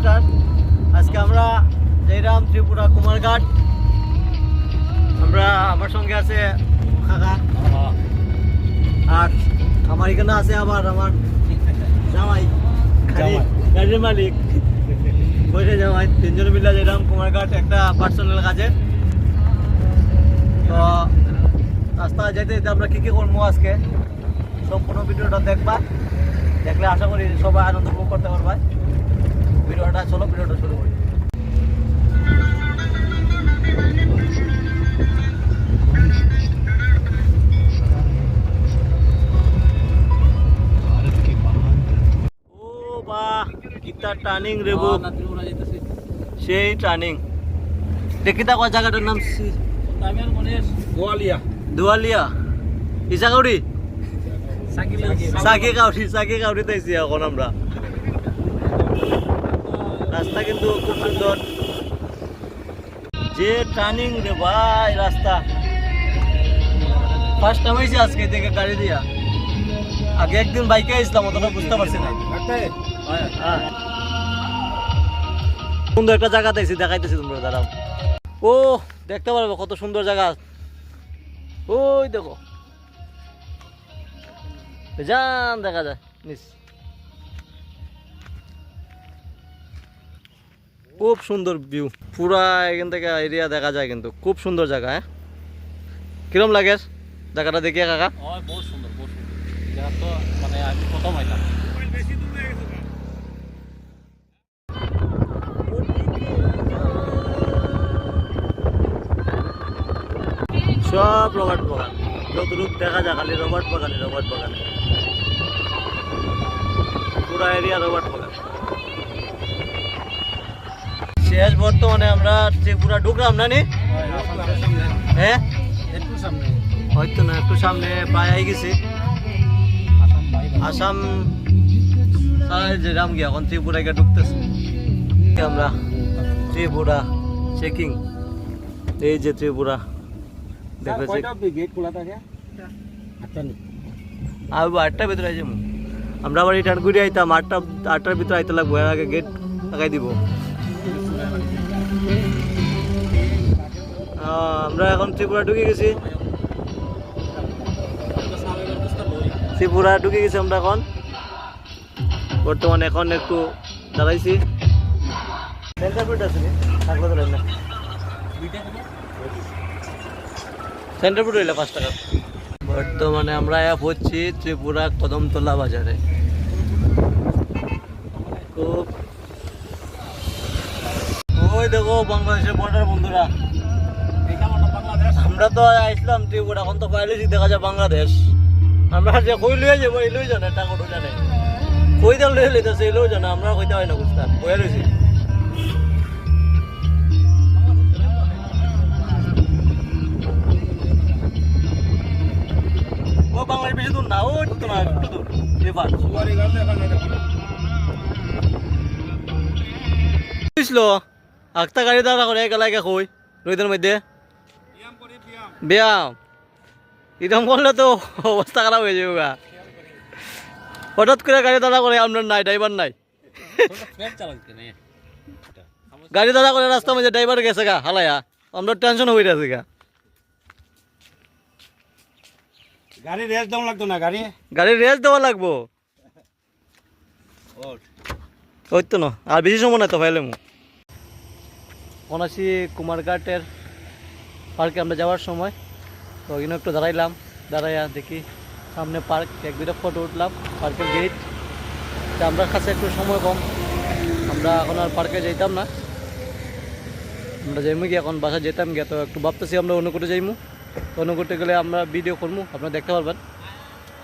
নমস্কার। আজকে আমরা যাইলাম ত্রিপুরা কুমারঘাট। আমার সঙ্গে আছে কাকা, আর আমার এখানে আছে আবার আমার জামাই, গাড়ির মালিক বসে জামাই। তিনজন মিলে যাইলাম কুমারঘাট একটা পার্সোনাল কাজে। তো রাস্তা যেতে যেতে আমরা কি কি করবো আজকে সম্পূর্ণ ভিডিওটা দেখবা, দেখলে আশা করি সবাই আনন্দ উপভোগ করতে পারবা। ভিডিওটা শুরু করি। ও বাহ, কিতা টার্নিং রে বুক, সেই টার্নিং। দেখিতা কোন জায়গাটার নাম? দুয়ালিয়া ইসাগাউড়ি, সাকি কাউরি তাইছি এখন আমরা। রাস্তা কিন্তু খুব সুন্দর, যে টার্নিং রে ভাই রাস্তা। ফার্স্ট টাইম হয়েছে আজকে দেখে গাড়ি দিয়া, আগে একদিন বাইকে আসলাম, অতটা বুঝতে পারছি না। সুন্দর একটা জায়গা তাইছি, দেখাইতেছি তোমরা দাঁড়াও। ও দেখতে পারবে কত সুন্দর জায়গা, ওই দেখো জান দেখা যায় নিস। খুব সুন্দর ভিউ, পুরা এখান থেকে এরিয়া দেখা যায়, কিন্তু খুব সুন্দর জায়গা। হ্যাঁ, কিরম লাগে জায়গাটা দেখিয়ে কাকা? বহুত সুন্দর, বহুত সুন্দর জায়গা তো, মানে আমি প্রথম আইলাম। সব রবার্ট বাগান, যতটুক দেখা যায় খালি রবার্ট বাগানে পুরা এরিয়া রবার্ট বাগান। শেষ বর্তমানে আমরা ত্রিপুরা ঢুকলাম না নি? হ্যাঁ হয়তো না, একটু সামনে প্রায় আই গেছি। আসাম যেরাম গিয়ে এখন ত্রিপুরা গিয়ে ঢুকতেছি আমরা। ত্রিপুরা চেকিং, এই যে ত্রিপুরা দেখতেছি। আর 8টার ভিতরে আইছি আমরা, আবার রিটার্ন ঘুরে আইতাম 8টার ভিতরে আইতে লাগবো, এর আগে গেট লাগাই দিব। আমরা এখন ত্রিপুরা ঢুকে গেছি, আমরা এখন বর্তমানে। এখন একটু দাঁড়াইছি, সেন্টার ফুড হইলে 5 টাকা। বর্তমানে আমরা পড়ছি ত্রিপুরা কদমতলা বাজারে। খুব ওই দেখো বাংলাদেশের বর্ডার বন্ধুরা। আমরা তো আসলাম ত্রিপুরা, এখন তো পাইলেছি দেখা যায় বাংলাদেশ। আমরা যে কই লইয়া যাবো এই লই জানে, টাকা জানে কই দাল লইয়া লইতেছে এই লই জানে, আমরা কইতে হয় না বুঝতাম বইয়া রয়েছি। ও বাংলাদেশ বেশি দূর না, ওই তো না একটু দূর। এবার আখতা গাড়ি দাঁড়া করে গেলা কই রোদের মধ্যে ব্যায়াম এরকম করলে তো অবস্থা খারাপ হয়ে যাবে গা। হঠাৎ করে গাড়ি দাঁড়া করে, আপনার নাই ড্রাইভার নাই, গাড়ি দাঁড়া করে রাস্তার মধ্যে ড্রাইভার গেছে গা হালায়া, আমরা টেনশন হয়ে গেছে গা। গাড়ি রেস দেওয়া লাগতো না, গাড়ির রেস দেওয়া লাগবো ওই তো না, আর বেশি সময় না তো ভাইলে অনাসি কুমারঘাটের পার্কে আমরা যাওয়ার সময়। তো ওইখানে একটু দাঁড়াইয়া দেখি সামনে পার্ক, 1-2টা ফটো উঠলাম, পার্কের গেট। তা আমরা কাছে একটু সময় কম, আমরা এখন আর পার্কে যাইতাম না, আমরা যাইমু গিয়ে এখন বাসা যেতাম গিয়ে। তো একটু ভাবতেছি আমরা অন্য কোটে যাইমু, অন্য কোটে গেলে আমরা ভিডিও করবো, আপনারা দেখতে পারবেন।